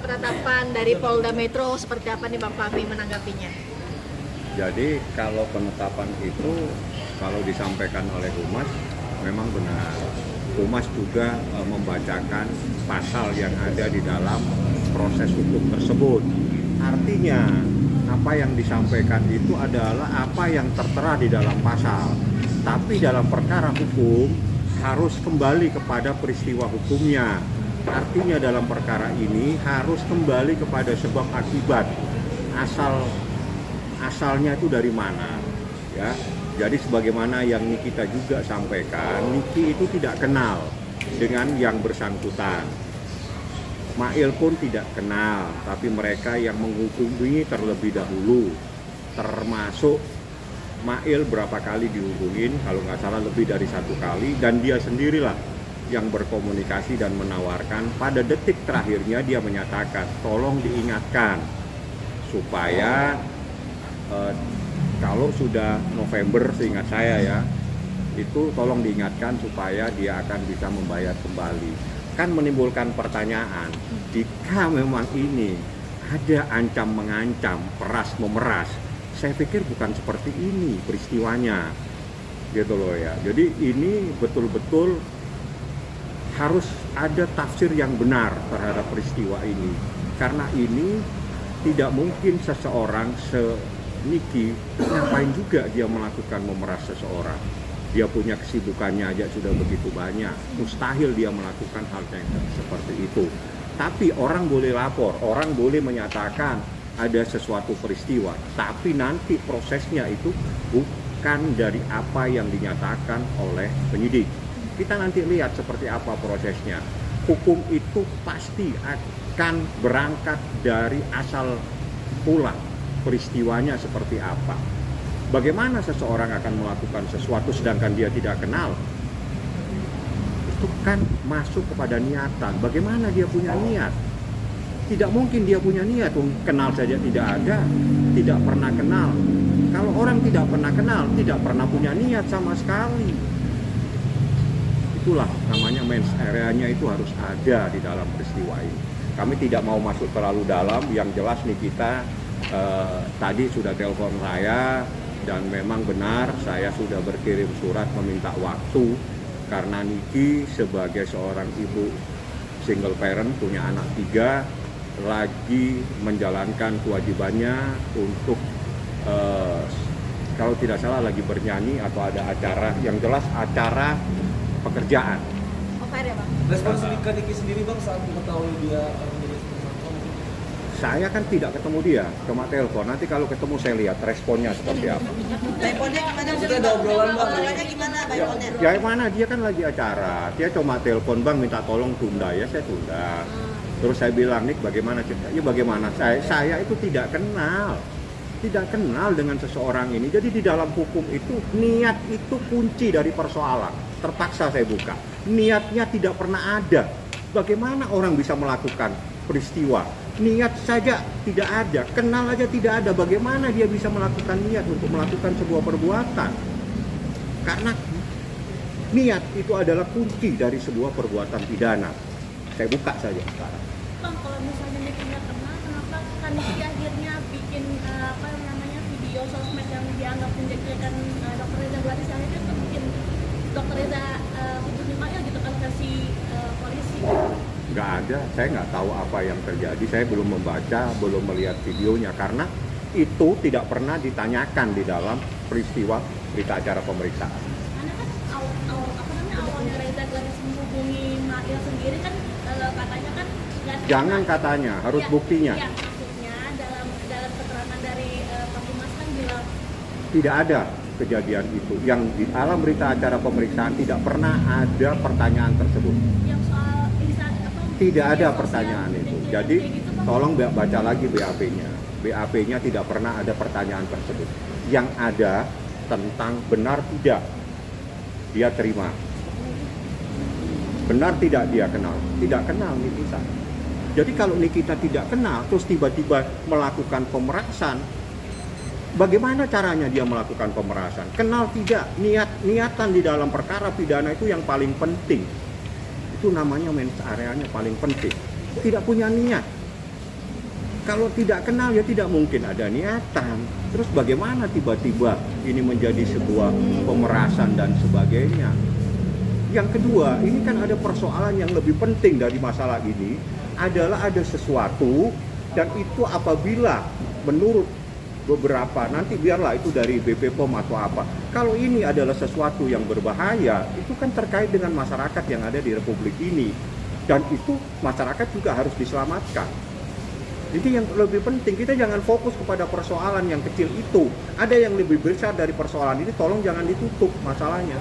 penetapan dari Polda Metro seperti apa nih Bang Fahmi menanggapinya? Jadi kalau penetapan itu kalau disampaikan oleh Humas memang benar. Humas juga membacakan pasal yang ada di dalam proses hukum tersebut. Artinya apa yang disampaikan itu adalah apa yang tertera di dalam pasal. Tapi dalam perkara hukum harus kembali kepada peristiwa hukumnya. Artinya dalam perkara ini harus kembali kepada sebab akibat. Asalnya itu dari mana? Ya. Jadi sebagaimana yang Nikita juga sampaikan, Niki itu tidak kenal dengan yang bersangkutan. Mail pun tidak kenal, tapi mereka yang menghubungi terlebih dahulu. Termasuk Mail berapa kali dihubungin, kalau nggak salah lebih dari 1 kali, dan dia sendirilah yang berkomunikasi dan menawarkan. Pada detik terakhirnya dia menyatakan, tolong diingatkan supaya kalau sudah November, seingat saya ya, itu tolong diingatkan supaya dia akan bisa membayar kembali. Kan menimbulkan pertanyaan, jika memang ini ada ancam-mengancam, peras-memeras, saya pikir bukan seperti ini peristiwanya, gitu loh ya. Jadi ini betul-betul harus ada tafsir yang benar terhadap peristiwa ini. Karena ini tidak mungkin seseorang Niki ngapain juga dia melakukan memeras seseorang. Dia punya kesibukannya aja sudah begitu banyak. Mustahil dia melakukan hal yang seperti itu. Tapi orang boleh lapor, orang boleh menyatakan ada sesuatu peristiwa. Tapi nanti prosesnya itu bukan dari apa yang dinyatakan oleh penyidik. Kita nanti lihat seperti apa prosesnya. Hukum itu pasti akan berangkat dari asal pulang peristiwanya seperti apa. Bagaimana seseorang akan melakukan sesuatu sedangkan dia tidak kenal? Itu kan masuk kepada niatan. Bagaimana dia punya niat? Tidak mungkin dia punya niat, kenal saja tidak ada, tidak pernah kenal. Kalau orang tidak pernah kenal, tidak pernah punya niat sama sekali. Itulah namanya mens area-nya itu harus ada di dalam peristiwa ini. Kami tidak mau masuk terlalu dalam, yang jelas nih kita tadi sudah telepon saya dan memang benar saya sudah berkirim surat meminta waktu karena Niki sebagai seorang ibu single parent punya anak 3 lagi menjalankan kewajibannya untuk kalau tidak salah lagi bernyanyi atau ada acara, yang jelas acara pekerjaan. Ya, Bang? Respons Niki sendiri Bang saat mengetahui dia menjadi tersangka? Saya kan tidak ketemu dia, cuma telepon. Nanti kalau ketemu saya lihat responnya seperti apa. Teleponnya gimana? Sudah ada obrolan Bang? Obrolannya gimana teleponnya? Ya mana dia kan lagi acara. Dia cuma telepon, Bang minta tolong tunda ya, saya tunda. Terus saya bilang, Nik bagaimana cerita? Ya bagaimana? Saya itu tidak kenal dengan seseorang ini. Jadi di dalam hukum itu niat itu kunci dari persoalan. Terpaksa saya buka. Niatnya tidak pernah ada. Bagaimana orang bisa melakukan peristiwa? Niat saja tidak ada, kenal aja tidak ada. Bagaimana dia bisa melakukan niat untuk melakukan sebuah perbuatan? Karena niat itu adalah kunci dari sebuah perbuatan pidana. Saya buka saja sekarang. Bang, kalau misalnya Niki nggak kenal, kenapa kan Niki akhirnya bikin video sosmed yang dianggap menjadikan Dr. Reza Gladys yang itu bikin Dr. Reza hubungi Mail gitu kan kasih polisi? Nggak ada, saya nggak tahu apa yang terjadi. Saya belum membaca, belum melihat videonya karena itu tidak pernah ditanyakan di dalam peristiwa berita acara pemeriksaan. Karena kan awalnya Reza Gladys menghubungi Mail sendiri kan katanya kan Jangan katanya, harus buktinya. Ya, maksudnya dalam keterangan dari Pak Humas kan bilang Tidak ada kejadian itu. Yang di dalam berita acara pemeriksaan tidak pernah ada pertanyaan tersebut. yang soal Tidak ada pertanyaan itu. Jadi tolong baca lagi BAP-nya. BAP-nya tidak pernah ada pertanyaan tersebut. Yang ada tentang benar tidak dia terima. Benar tidak dia kenal? Tidak kenal Nikita. Jadi kalau Nikita tidak kenal terus tiba-tiba melakukan pemerasan, bagaimana caranya dia melakukan pemerasan? Kenal tidak? Niatan di dalam perkara pidana itu yang paling penting. Itu namanya mens areanya paling penting. Tidak punya niat. Kalau tidak kenal ya tidak mungkin ada niatan. Terus bagaimana tiba-tiba ini menjadi sebuah pemerasan dan sebagainya. Yang kedua, ini kan ada persoalan yang lebih penting dari masalah ini adalah ada sesuatu, dan itu apabila menurut beberapa, nanti biarlah itu dari BP POM atau apa, kalau ini adalah sesuatu yang berbahaya, itu kan terkait dengan masyarakat yang ada di Republik ini, dan itu masyarakat juga harus diselamatkan. Jadi yang lebih penting, kita jangan fokus kepada persoalan yang kecil itu. Ada yang lebih besar dari persoalan ini, tolong jangan ditutup masalahnya.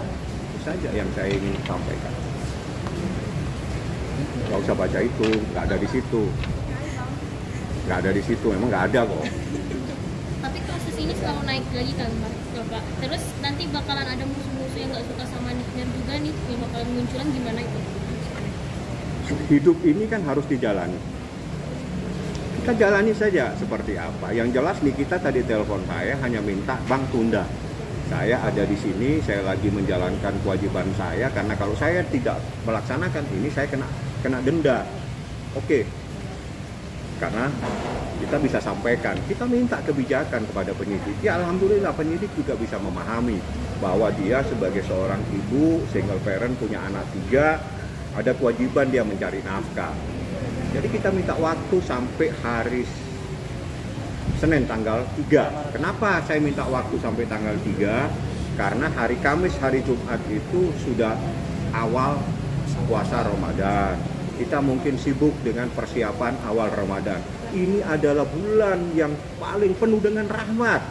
Itu saja yang saya ingin sampaikan. Nggak usah baca itu, nggak ada di situ. Nggak ada di situ, memang nggak ada kok. Tapi kasus ini selalu naik lagi kan Bapak. Terus nanti bakalan ada musuh-musuh yang nggak suka sama Niknya juga nih, yang bakalan munculan gimana itu? Hidup ini kan harus dijalani. Kita jalani saja seperti apa. Yang jelas nih, kita tadi telepon saya hanya minta, Bang tunda. Saya ada di sini, saya lagi menjalankan kewajiban saya, karena kalau saya tidak melaksanakan ini, saya kena denda. Oke. Karena kita bisa sampaikan, kita minta kebijakan kepada penyidik. Ya alhamdulillah penyidik juga bisa memahami bahwa dia sebagai seorang ibu, single parent, punya anak 3, ada kewajiban dia mencari nafkah. Jadi kita minta waktu sampai hari Senin tanggal 3. Kenapa saya minta waktu sampai tanggal 3? Karena hari Kamis, hari Jumat itu sudah awal puasa Ramadan. Kita mungkin sibuk dengan persiapan awal Ramadan. Ini adalah bulan yang paling penuh dengan rahmat.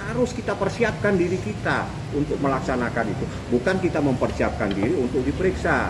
Harus kita persiapkan diri kita untuk melaksanakan itu. Bukan kita mempersiapkan diri untuk diperiksa.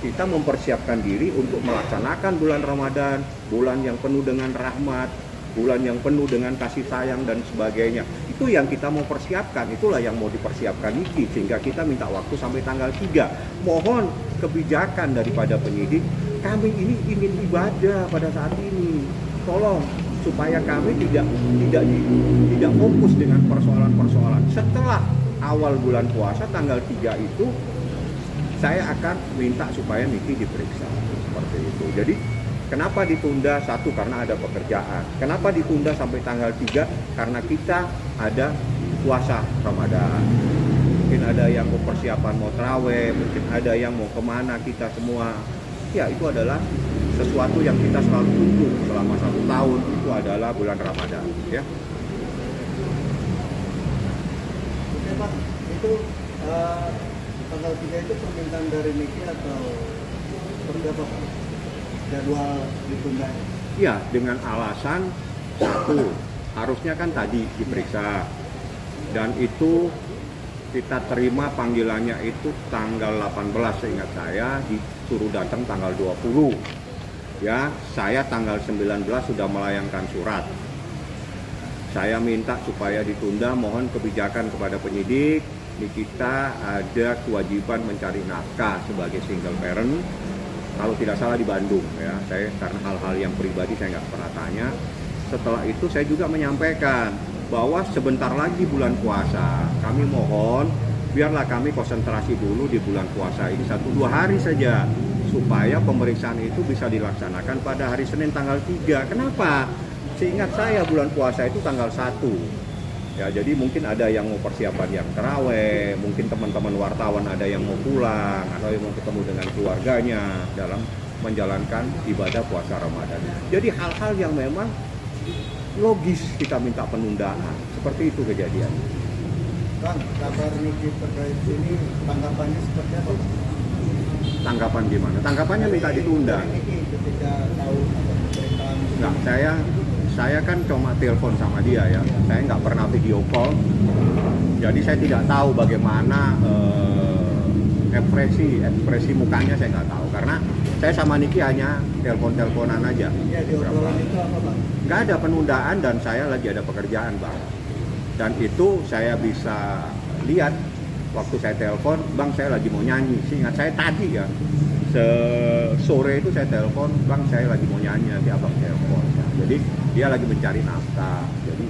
Kita mempersiapkan diri untuk melaksanakan bulan Ramadan, bulan yang penuh dengan rahmat, bulan yang penuh dengan kasih sayang dan sebagainya. Itu yang kita mau persiapkan, itulah yang mau dipersiapkan ini, sehingga kita minta waktu sampai tanggal 3. Mohon kebijakan daripada penyidik, kami ini ingin ibadah pada saat ini. Tolong supaya kami tidak fokus dengan persoalan-persoalan. Setelah awal bulan puasa tanggal 3 itu saya akan minta supaya Niki diperiksa seperti itu. Jadi kenapa ditunda? Satu, karena ada pekerjaan. Kenapa ditunda sampai tanggal 3? Karena kita ada puasa Ramadan. Mungkin ada yang mau persiapan mau traweh, mungkin ada yang mau kemana, kita semua. Ya itu adalah sesuatu yang kita selalu tunggu selama 1 tahun, itu adalah bulan Ramadan. Ya. Oke Pak, itu tanggal 3 itu permintaan dari Niki atau seperti apa Pak? Jadwal ditunda? Ya, dengan alasan satu, harusnya kan tadi diperiksa. Dan itu kita terima panggilannya itu tanggal 18, seingat saya, disuruh datang tanggal 20. Ya, saya tanggal 19 sudah melayangkan surat. Saya minta supaya ditunda, mohon kebijakan kepada penyidik. Kita ada kewajiban mencari nafkah sebagai single parent, kalau tidak salah di Bandung ya. Saya karena hal-hal yang pribadi saya nggak pernah tanya. Setelah itu saya juga menyampaikan bahwa sebentar lagi bulan puasa, kami mohon biarlah kami konsentrasi dulu di bulan puasa ini 1-2 hari saja, supaya pemeriksaan itu bisa dilaksanakan pada hari Senin tanggal 3. Kenapa? Seingat saya bulan puasa itu tanggal 1. Ya, jadi mungkin ada yang mau persiapan yang taraweh, mungkin teman-teman wartawan ada yang mau pulang, atau yang mau ketemu dengan keluarganya dalam menjalankan ibadah puasa Ramadan. Jadi hal-hal yang memang logis kita minta penundaan, seperti itu kejadian. Bang, kabar Niki terkait ini tanggapannya seperti apa? Tanggapan gimana? Tanggapannya minta ditunda. Niki ketika tahu ada pemberitaan. Nah, saya kan cuma telepon sama dia ya, saya nggak pernah video call, jadi saya tidak tahu bagaimana ekspresi mukanya, saya nggak tahu, karena saya sama Niki hanya telepon-teleponan aja. Ya, di obrolan itu apa Bang? Nggak ada penundaan dan saya lagi ada pekerjaan Bang, dan itu saya bisa lihat waktu saya telepon, Bang saya lagi mau nyanyi, seingat saya tadi ya, sore itu saya telepon, Bang saya lagi mau nyanyi, nanti abang telepon. Jadi dia lagi mencari nafkah. Jadi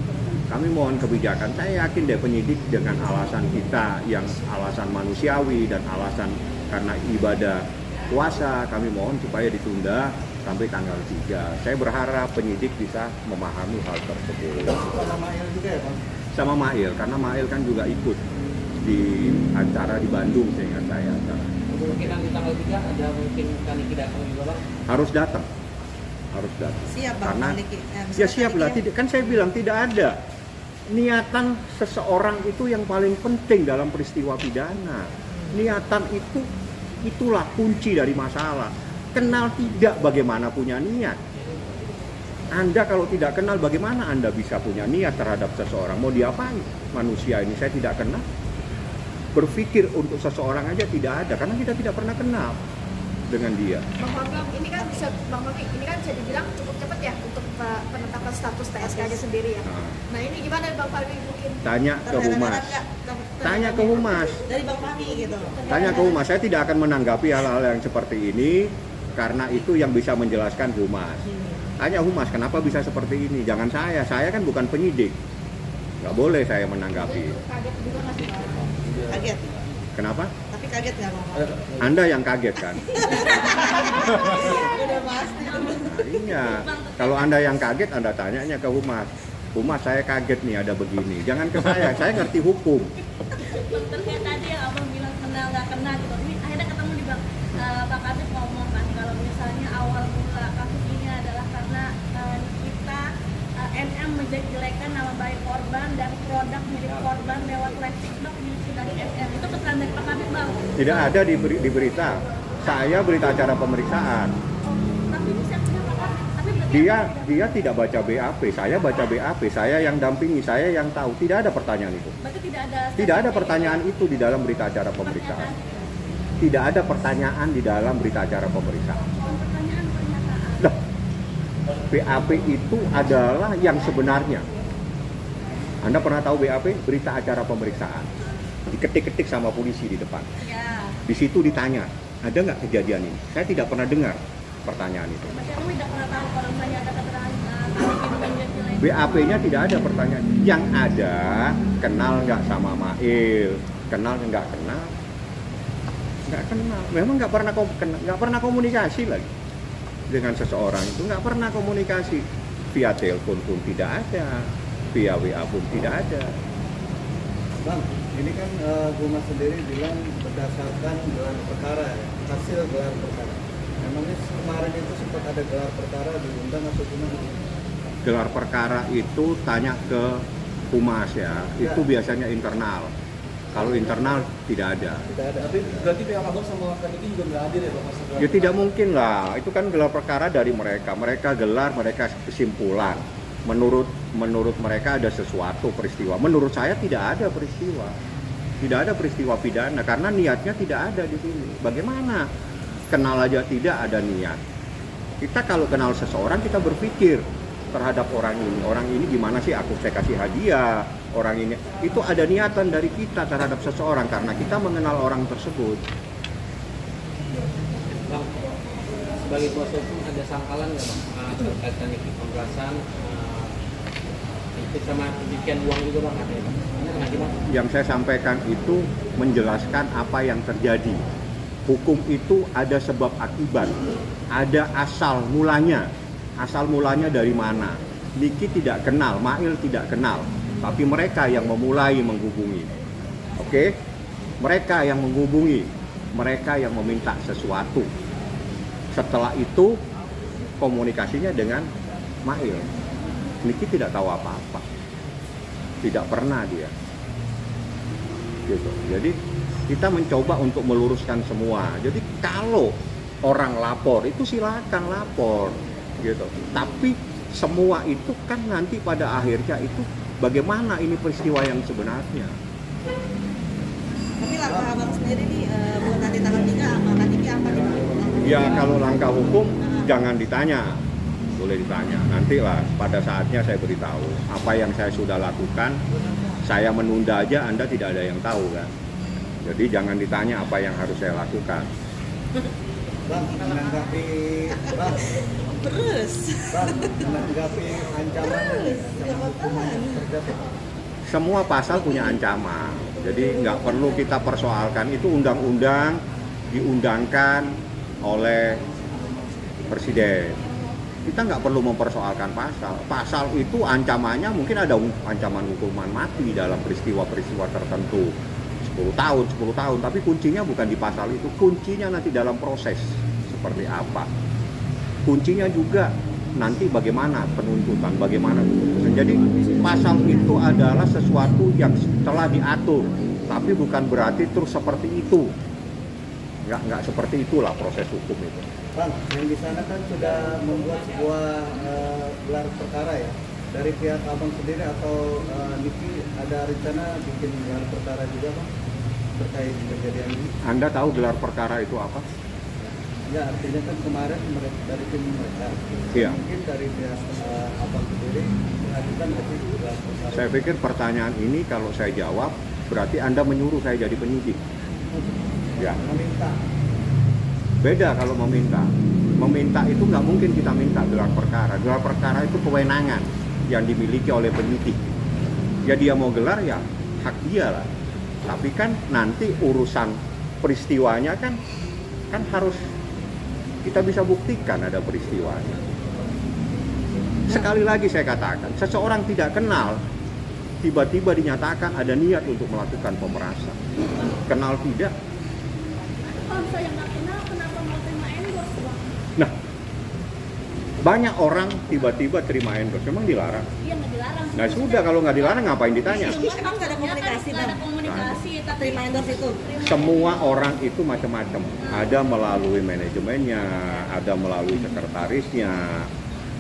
kami mohon kebijakan. Saya yakin deh penyidik dengan alasan kita yang alasan manusiawi dan alasan karena ibadah puasa, kami mohon supaya ditunda sampai tanggal 3. Saya berharap penyidik bisa memahami hal tersebut. Sama Mail juga ya Bang? Sama Mail, karena Mail kan juga ikut di acara di Bandung seingat saya. Kemungkinan di tanggal 3 ada mungkin Kaniki datang juga Bang? Harus datang. Harus datang. Siap Bang Karena Kaniki. ya siap lah, kan saya bilang tidak ada niatan seseorang itu yang paling penting dalam peristiwa pidana. Niatan itulah kunci dari masalah. Kenal tidak bagaimana punya niat. Anda kalau tidak kenal bagaimana Anda bisa punya niat terhadap seseorang? Mau diapain? Manusia ini saya tidak kenal. Berpikir untuk seseorang aja tidak ada karena kita tidak pernah kenal dengan dia. Bang Fahmi, ini kan bisa dibilang cukup cepat ya untuk penetapan status TSK-nya sendiri ya. Nah ini gimana Bang Fahmi mungkin? Tanya ke Humas. Tanya ke Humas. Dari Bang Fahmi gitu. Tanya ke Humas. Saya tidak akan menanggapi hal-hal yang seperti ini karena itu yang bisa menjelaskan Humas. Tanya Humas kenapa bisa seperti ini. Jangan saya kan bukan penyidik. Nggak boleh saya menanggapi. Kaget juga nggak sih Bang? Kaget. Kenapa? Tapi kaget nggak Bang? Anda yang kaget kan? Udah pasti. Nah, iya. Kalau Anda yang kaget, Anda tanyanya ke Humas. Humas, saya kaget nih ada begini. Jangan ke saya ngerti hukum. Terkait tadi yang abang bilang kenal nggak kenal gitu, ini akhirnya ketemu di Pak Kabit ngomong kan kalau misalnya awal mula kasus ini adalah karena kita NM menjelek-jelekan nama baik korban dan produk milik korban lewat plastik bag dari NM. Itu keterangan dari Pak Kabit Bang. Tidak ada di berita. Saya berita acara pemeriksaan. Tapi ini siapnya Pak Kabit. Tapi berarti Dia tidak baca BAP. Saya baca BAP. Saya yang dampingi. Saya yang tahu. Tidak ada pertanyaan itu. berarti tidak ada. Tidak ada pertanyaan itu di dalam berita acara pemeriksaan. Tidak ada pertanyaan di dalam berita acara pemeriksaan. Pertanyaan pernyataan. Lah, BAP itu adalah yang sebenarnya. Anda pernah tahu BAP? Berita acara pemeriksaan. Diketik-ketik sama polisi di depan. Ya. Di situ ditanya, ada nggak kejadian ini? Saya tidak pernah dengar pertanyaan itu. Berarti kamu tidak pernah tahu kalau misalnya ada keterangan Kabit menjelek-jelekan. BAP-nya tidak ada pertanyaan. Yang ada, kenal nggak sama Mail? Kenal nggak kenal? Nggak kenal. Memang nggak pernah komunikasi lagi dengan seseorang itu. Nggak pernah komunikasi. Via telepon pun tidak ada. Via WA pun tidak ada. Bang, ini kan Humas sendiri bilang berdasarkan gelar perkara ya, hasil gelar perkara. Memangnya kemarin itu sempat ada gelar perkara diundang atau gimana? Gelar perkara itu tanya ke Humas ya. Itu biasanya internal. Kalau internal tidak ada. Tidak ada. Tapi berarti pihak abang sama Kaniki juga nggak hadir ya Bang? Pas gelar Ya tidak mungkin lah. Itu kan gelar perkara dari mereka. Mereka gelar, mereka kesimpulan. Menurut mereka ada sesuatu peristiwa. Menurut saya tidak ada peristiwa. Tidak ada peristiwa pidana karena niatnya tidak ada di sini. Bagaimana? Kenal aja tidak ada niat. Kita kalau kenal seseorang kita berpikir terhadap orang ini. Orang ini gimana sih saya kasih hadiah? Orang ini itu ada niatan dari kita terhadap seseorang karena kita mengenal orang tersebut. Bang, sebagai kuasa hukum ada sangkalan nggak Bang terkait Kaniki pemerasan itu sama pencucian uang juga Bang ada ya Bang? Ada Bang? Yang saya sampaikan itu menjelaskan apa yang terjadi. Hukum itu ada sebab akibat, ada asal mulanya. Asal mulanya dari mana? Niki tidak kenal, Mail tidak kenal, tapi mereka yang memulai menghubungi. Oke? Mereka yang menghubungi, mereka yang meminta sesuatu. Setelah itu komunikasinya dengan Mail. Niki tidak tahu apa-apa, tidak pernah dia, gitu. Jadi kita mencoba untuk meluruskan semua. Jadi kalau orang lapor itu silakan lapor, gitu. Tapi semua itu kan nanti pada akhirnya itu bagaimana ini peristiwa yang sebenarnya. Tapi langkah abang sendiri nih buat nanti tanggal 3 sama Kaniki apa nih Bang? Ya kalau langkah hukum jangan ditanya. Boleh ditanya, nantilah pada saatnya saya beritahu apa yang saya sudah lakukan. Saya menunda aja, Anda tidak ada yang tahu kan. Jadi jangan ditanya apa yang harus saya lakukan. Bang, menanggapi Bang, Terus. Bang, menanggapi ancaman hukuman yang terjadi. Semua pasal punya ancaman, jadi nggak perlu kita persoalkan. Itu undang-undang diundangkan oleh presiden. Kita nggak perlu mempersoalkan pasal. Pasal itu ancamannya mungkin ada ancaman hukuman mati dalam peristiwa-peristiwa tertentu. 10 tahun, tapi kuncinya bukan di pasal itu. Kuncinya nanti dalam proses seperti apa. Kuncinya juga nanti bagaimana penuntutan, bagaimana keputusan. Jadi pasal itu adalah sesuatu yang telah diatur, tapi bukan berarti terus seperti itu. Nggak seperti itulah proses hukum itu. Bang, yang di sana kan sudah membuat sebuah gelar perkara ya. Dari pihak abang sendiri atau Niki ada rencana bikin gelar perkara juga bang terkait kejadian ini? Anda tahu gelar perkara itu apa? Ya artinya kan kemarin dari tim mereka. Iya. Mungkin dari pihak abang sendiri mengajukan hasil gelar perkara. Saya pikir pertanyaan ini kalau saya jawab berarti Anda menyuruh saya jadi penyidik. Ya. Meminta. Beda kalau meminta. Meminta itu nggak mungkin kita minta gelar perkara. Gelar perkara itu kewenangan yang dimiliki oleh penyidik. Ya dia mau gelar ya hak dia lah. Tapi kan nanti urusan peristiwanya kan harus kita bisa buktikan ada peristiwanya. Sekali lagi saya katakan, seseorang tidak kenal tiba-tiba dinyatakan ada niat untuk melakukan pemerasan. Kenal tidak? Kalau saya nggak kenal, kenapa mau terima endorse, Bang? Nah, banyak orang tiba-tiba terima endorse, memang dilarang. Iya, nggak dilarang. Nah sudah, kalau nggak dilarang ngapain ditanya? Emang nggak ada komunikasi Nggak ada bang? komunikasi, tapi Terima endorse itu? Semua orang itu macam-macam. Ada melalui manajemennya, ada melalui sekretarisnya,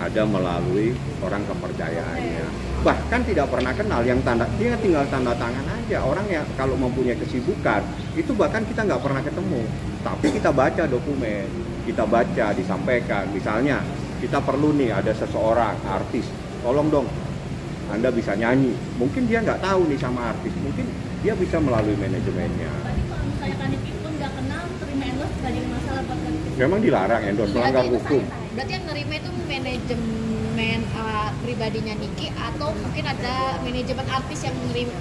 ada melalui orang kepercayaannya. Bahkan tidak pernah kenal, yang dia tinggal tanda tangan aja. Orang yang kalau mempunyai kesibukan itu bahkan kita nggak pernah ketemu, tapi kita baca dokumen, kita baca disampaikan. Misalnya kita perlu nih ada seseorang artis, tolong dong Anda bisa nyanyi. Mungkin dia nggak tahu nih sama artis, mungkin dia bisa melalui manajemennya. tadi kalau misalnya Kaniki pun nggak kenal, terima endorse nggak jadi masalah buat Kaniki. Memang dilarang endorse, melanggar hukum. Berarti yang nerima itu manajemen pribadinya Niki atau mungkin ada manajemen artis yang nerima?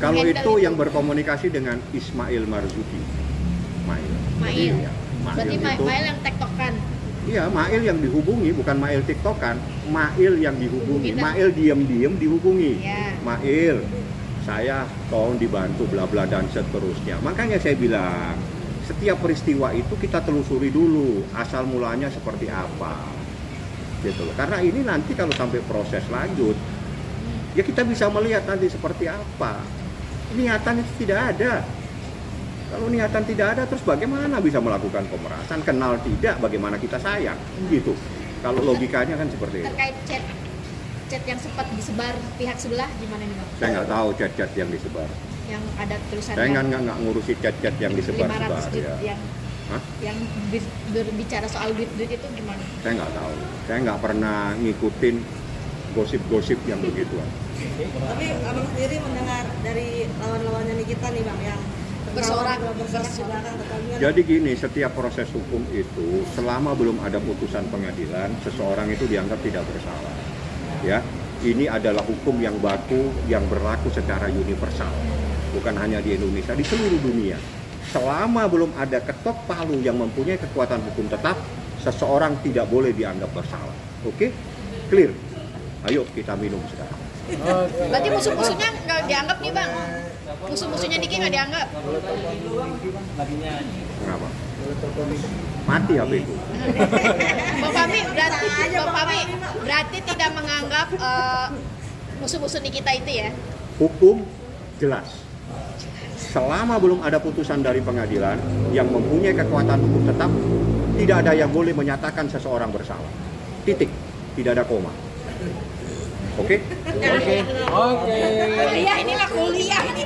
Kalau Handle itu yang berkomunikasi dengan Ismail Marzuki. Mail. Mail. Jadi, ya, Berarti itu, Mail yang tektokan. iya, Mail yang dihubungi, bukan Mail TikTokan. Mail yang dihubungi. Hubungi. Mail diem-diem dihubungi. Iya. Mail, saya tolong dibantu bla bla dan seterusnya. Makanya saya bilang, setiap peristiwa itu kita telusuri dulu asal mulanya seperti apa. Gitu loh. Karena ini nanti kalau sampai proses lanjut, ya kita bisa melihat nanti seperti apa. Niatan itu tidak ada. Kalau niatan tidak ada, terus bagaimana bisa melakukan pemerasan? Kenal tidak, bagaimana kita sayang? Gitu. Kalau logikanya kan seperti itu. Terkait chat yang sempat disebar pihak sebelah gimana nih Bang? Saya nggak tahu chat-chat yang disebar. Yang ada tulisan Saya nggak ngurusi chat-chat yang disebar-sebar 500 duit ya. yang Hah? yang berbicara soal duit-duit itu gimana? Saya nggak tahu. Saya nggak pernah ngikutin gosip-gosip yang begituan. Tapi abang sendiri mendengar dari lawan-lawannya Nikita nih bang yang Bersorak di belakang pertandingan. Jadi gini, setiap proses hukum itu selama belum ada putusan pengadilan, seseorang itu dianggap tidak bersalah. Ya, ini adalah hukum yang baku yang berlaku secara universal, bukan hanya di Indonesia, di seluruh dunia. Selama belum ada ketok palu yang mempunyai kekuatan hukum tetap, seseorang tidak boleh dianggap bersalah. Oke? Clear? Ayo kita minum sekarang. Berarti musuh-musuhnya nggak dianggap nih Bang? Musuh-musuhnya Niki nggak dianggap? Kenapa? Mati HP itu. Bang Fahmi berarti tidak menganggap musuh-musuh Nikita itu ya? Hukum jelas. Selama belum ada putusan dari pengadilan yang mempunyai kekuatan hukum tetap, tidak ada yang boleh menyatakan seseorang bersalah. Titik. Tidak ada koma. Oke? Oke. Kuliah ini mah kuliah ini.